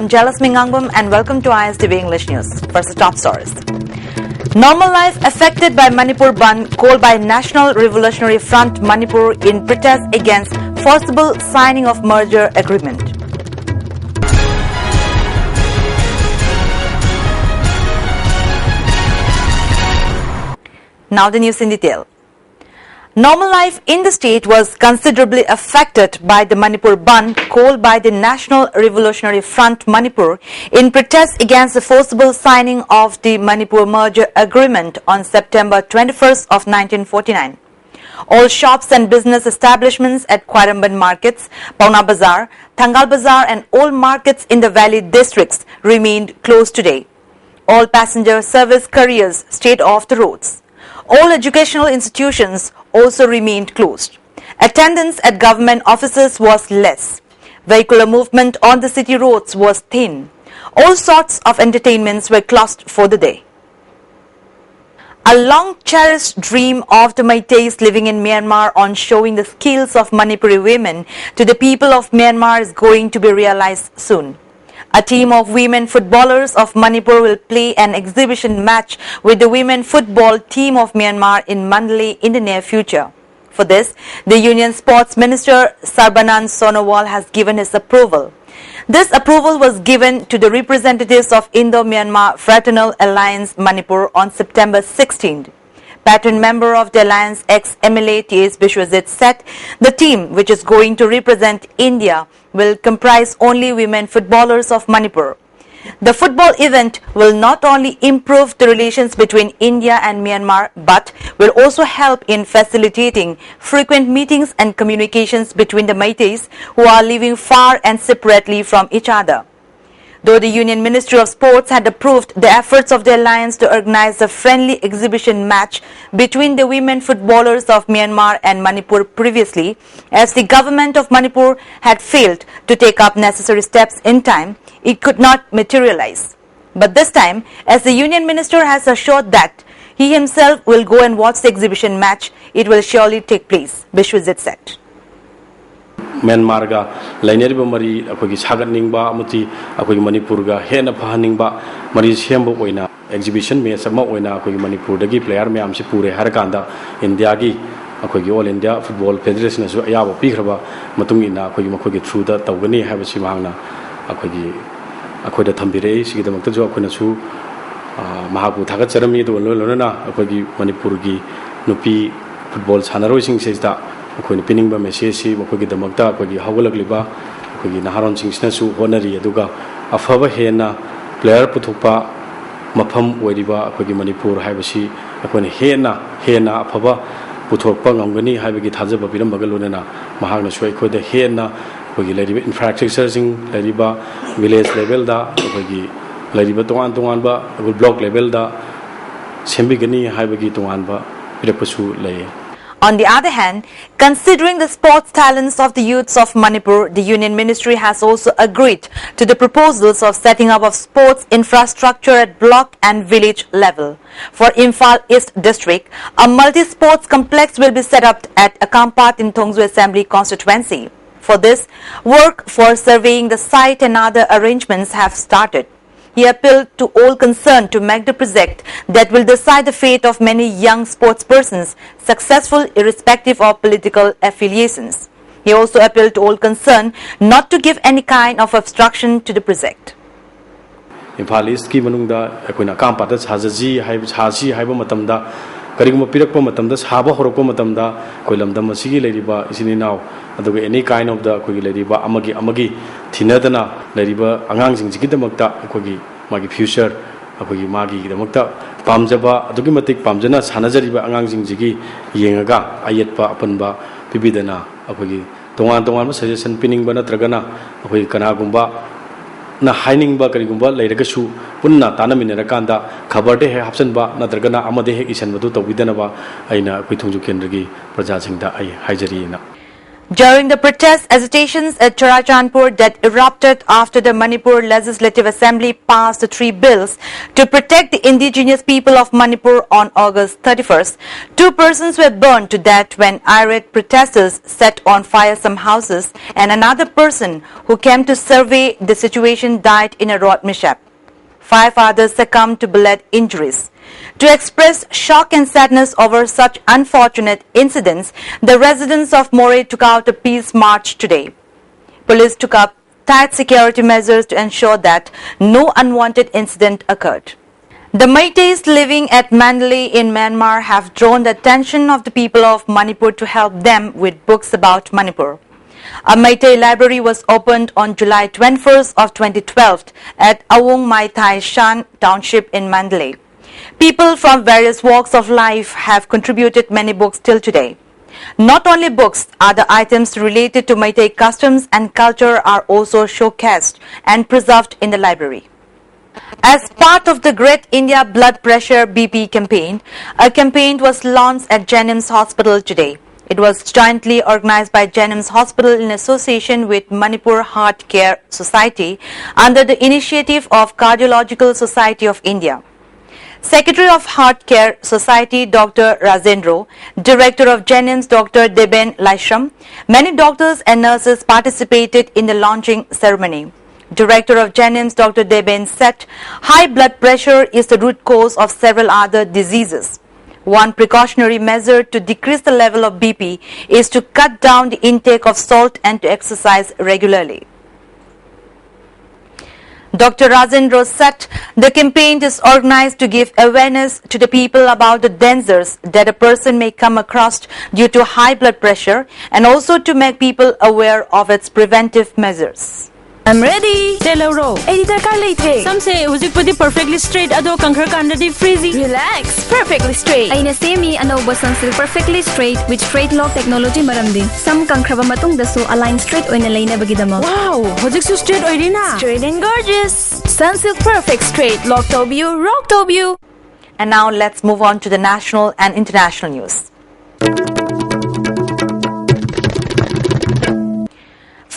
I'm Jealous Mingangbum and welcome to ISTV English News. First, the top stories. Normal life affected by Manipur Bandh called by National Revolutionary Front Manipur in protest against forcible signing of merger agreement. Now the news in detail. Normal life in the state was considerably affected by the Manipur Bandh called by the National Revolutionary Front Manipur in protest against the forcible signing of the Manipur merger agreement on September 21st of 1949. All shops and business establishments at Khwaramban markets, Pauna Bazar, Thangal Bazar and all markets in the valley districts remained closed today. All passenger service carriers stayed off the roads. All educational institutions also remained closed. Attendance at government offices was less. Vehicular movement on the city roads was thin. All sorts of entertainments were closed for the day. A long-cherished dream of the Meiteis living in Myanmar on showing the skills of Manipuri women to the people of Myanmar is going to be realized soon. A team of women footballers of Manipur will play an exhibition match with the women football team of Myanmar in Mandalay in the near future. For this, the Union Sports Minister Sarbanand Sonowal has given his approval. This approval was given to the representatives of Indo-Myanmar Fraternal Alliance Manipur on September 16th. Pattern member of the Alliance ex-MLA T.S. Bishwajit said the team, which is going to represent India, will comprise only women footballers of Manipur. The football event will not only improve the relations between India and Myanmar, but will also help in facilitating frequent meetings and communications between the Meiteis who are living far and separately from each other. Though the Union Ministry of Sports had approved the efforts of the alliance to organize a friendly exhibition match between the women footballers of Myanmar and Manipur previously, as the government of Manipur had failed to take up necessary steps in time, it could not materialize. But this time, as the Union Minister has assured that he himself will go and watch the exhibition match, it will surely take place, Bishwajit said. Myanmar ga laineriba mari akogi sagat ningba amuti akogi Manipur ga hena phahaningba mari sembo oina exhibition me sama oina akogi Manipur dagi player mayam se pure har kanda India gi akogi All India Football Federation asu ayaba pikraba matung ina akogi makogi through da tawgani habasi mangna akogi akoida thambire sigi damakta jo akona su mahabu thagat charami do lona akogi Manipur gi nupi football sanaroi sing sejda akoina piningba message makogi damakta akogi hawalagliba akogi naharon singsna su honari aduga afaba hena player puthokpa mafam oiriba akogi Manipur haibasi akoina hena afaba puthokpa ngamgani haibagi thajaba birambaga lonena mahagna su akoida hena akogi lariba infrastructure sing lariba village level da akogi lariba tongan ba block level da sembigani haibagi tonganba pirapasu laye. On the other hand, considering the sports talents of the youths of Manipur, the Union Ministry has also agreed to the proposals of setting up of sports infrastructure at block and village level. For Imphal East District, a multi-sports complex will be set up at Akampat in Thongzu Assembly constituency. For this, work for surveying the site and other arrangements have started. He appealed to all concerned to make the project that will decide the fate of many young sportspersons, successful irrespective of political affiliations. He also appealed to all concerned not to give any kind of obstruction to the project. Imphal East ki manungda akoina Kampata hajaji hasi haiba matamda kariguma pirakpa matamda saba horokpa matamda koilamdam asigi leriba isini naw aduga any kind of the akogi leriba amagi thinadana leriba angangsing jigidamakta akogi magi future akogi magi gidamakta pamjaba adugi matik pamjana sanajariba angangsing jigi yengaga ayetpa apanba pibidana akogi tongan suggestion piningba natragana akogi kanagumba na haining ba karigumba leiragasu punna tanaminarakanda khabarte he hapsanba natragana amade he isanbadu tawidana ba aina kuithungju kendragi prajasingda ai haijarina. During the protest agitations at Churachandpur that erupted after the Manipur Legislative Assembly passed the 3 bills to protect the indigenous people of Manipur on August 31st, 2 persons were burned to death when irate protesters set on fire some houses, and another person who came to survey the situation died in a road mishap. 5 others succumbed to bullet injuries. To express shock and sadness over such unfortunate incidents, the residents of Moreh took out a peace march today. Police took up tight security measures to ensure that no unwanted incident occurred. The Meiteis living at Mandalay in Myanmar have drawn the attention of the people of Manipur to help them with books about Manipur. A Meitei library was opened on July 21st of 2012 at Awung Mai Thai Shan Township in Mandalay. People from various walks of life have contributed many books till today. Not only books, other items related to Meitei customs and culture are also showcased and preserved in the library. As part of the Great India Blood Pressure BP campaign, a campaign was launched at Jennings Hospital today. It was jointly organized by Jennings Hospital in association with Manipur Heart Care Society under the initiative of Cardiological Society of India. Secretary of Heart Care Society Dr. Rajendro, Director of Jennings Dr. Deben Laishram, many doctors and nurses participated in the launching ceremony. Director of Jennings Dr. Deben said high blood pressure is the root cause of several other diseases. One precautionary measure to decrease the level of BP is to cut down the intake of salt and to exercise regularly. Dr. Rajendra said the campaign is organized to give awareness to the people about the dangers that a person may come across due to high blood pressure and also to make people aware of its preventive measures. I'm ready. Teloro. Editor ka late. Some say huzik pudi perfectly straight ado kankhar kandadi freezy. Relax. Perfectly straight. Aina semi anoba sunsil perfectly straight with straight lock technology maramdi. Some kankraba matung dasu align straight oina laina bagidama. Wow. Huzik su straight oirina. Straight and gorgeous. Sunsilk perfect straight. Lock tobu, rock tobu. And now let's move on to the national and international news.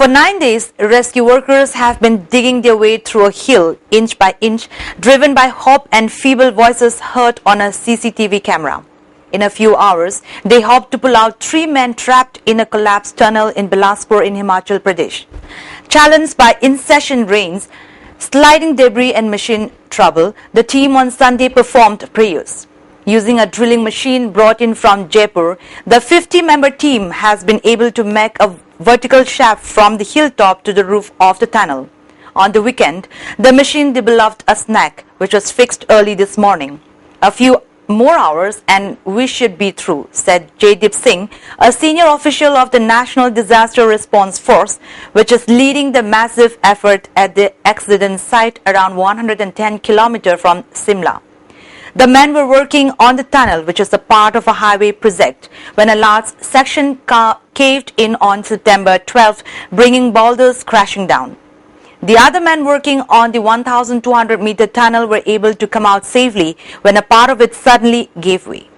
For 9 days, rescue workers have been digging their way through a hill, inch by inch, driven by hope and feeble voices heard on a CCTV camera. In a few hours, they hoped to pull out 3 men trapped in a collapsed tunnel in Bilaspur in Himachal Pradesh. Challenged by incessant rains, sliding debris and machine trouble, the team on Sunday performed prayers. Using a drilling machine brought in from Jaipur, the 50-member team has been able to make a vertical shaft from the hilltop to the roof of the tunnel. On the weekend, the machine developed a snag which was fixed early this morning. A few more hours and we should be through, said Jaydeep Singh, a senior official of the National Disaster Response Force, which is leading the massive effort at the accident site around 110 km from Simla. The men were working on the tunnel, which is a part of a highway project, when a large section caved in on September 12th, bringing boulders crashing down. The other men working on the 1,200-meter tunnel were able to come out safely when a part of it suddenly gave way.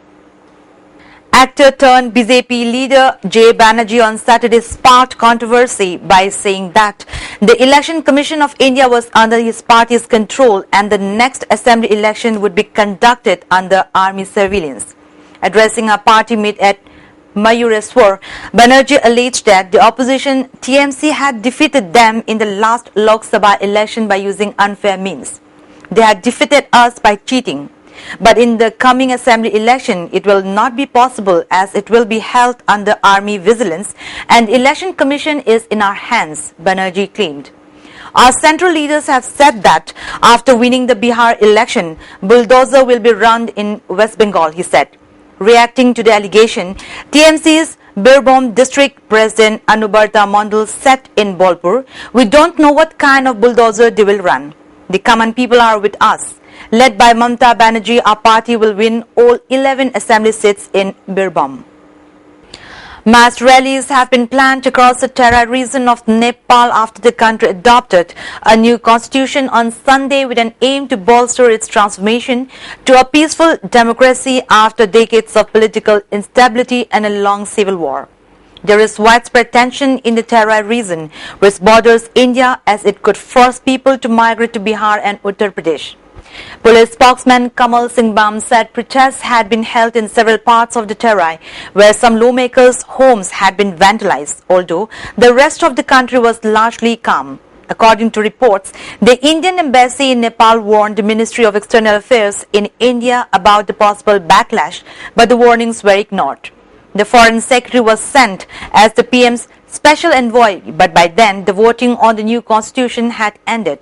Actor turned BJP leader J. Banerjee on Saturday sparked controversy by saying that the Election Commission of India was under his party's control and the next assembly election would be conducted under army surveillance. Addressing a party meet at Mayureswar, Banerjee alleged that the opposition TMC had defeated them in the last Lok Sabha election by using unfair means. They had defeated us by cheating. But in the coming assembly election, it will not be possible as it will be held under army vigilance and election commission is in our hands, Banerjee claimed. Our central leaders have said that after winning the Bihar election, bulldozer will be run in West Bengal, he said. Reacting to the allegation, TMC's Birbhum district president Anubarta Mondal said in Bolpur, "We don't know what kind of bulldozer they will run. The common people are with us. Led by Mamata Banerjee, our party will win all 11 assembly seats in Birbhum." Mass rallies have been planned across the Terai region of Nepal after the country adopted a new constitution on Sunday with an aim to bolster its transformation to a peaceful democracy after decades of political instability and a long civil war. There is widespread tension in the Terai region, which borders India, as it could force people to migrate to Bihar and Uttar Pradesh. Police spokesman Kamal Singh Bam said protests had been held in several parts of the Terai, where some lawmakers' homes had been vandalized, although the rest of the country was largely calm. According to reports, the Indian embassy in Nepal warned the Ministry of External Affairs in India about the possible backlash, but the warnings were ignored. The Foreign Secretary was sent as the PM's special envoy, but by then the voting on the new constitution had ended.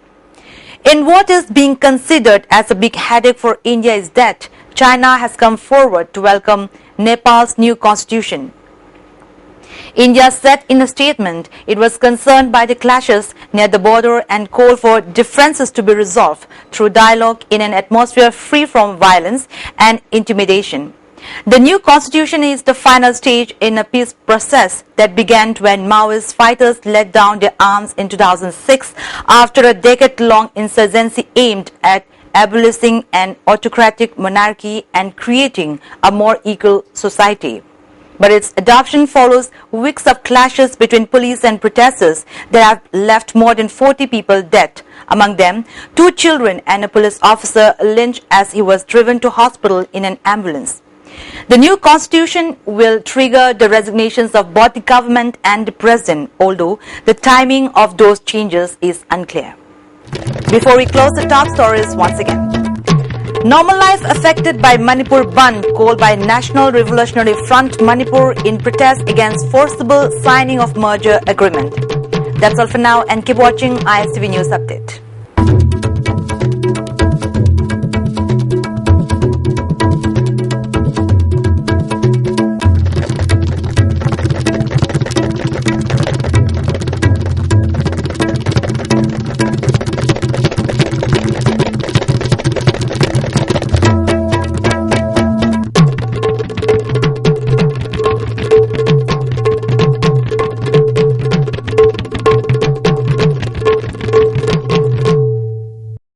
In what is being considered as a big headache for India is that China has come forward to welcome Nepal's new constitution. India said in a statement it was concerned by the clashes near the border and called for differences to be resolved through dialogue in an atmosphere free from violence and intimidation. The new constitution is the final stage in a peace process that began when Maoist fighters laid down their arms in 2006 after a decade-long insurgency aimed at abolishing an autocratic monarchy and creating a more equal society. But its adoption follows weeks of clashes between police and protesters that have left more than 40 people dead, among them 2 children and a police officer lynched as he was driven to hospital in an ambulance. The new constitution will trigger the resignations of both the government and the president, although the timing of those changes is unclear. Before we close the top stories once again. Normal life affected by Manipur Bandh called by National Revolutionary Front Manipur in protest against forcible signing of merger agreement. That's all for now, and keep watching ISTV News Update.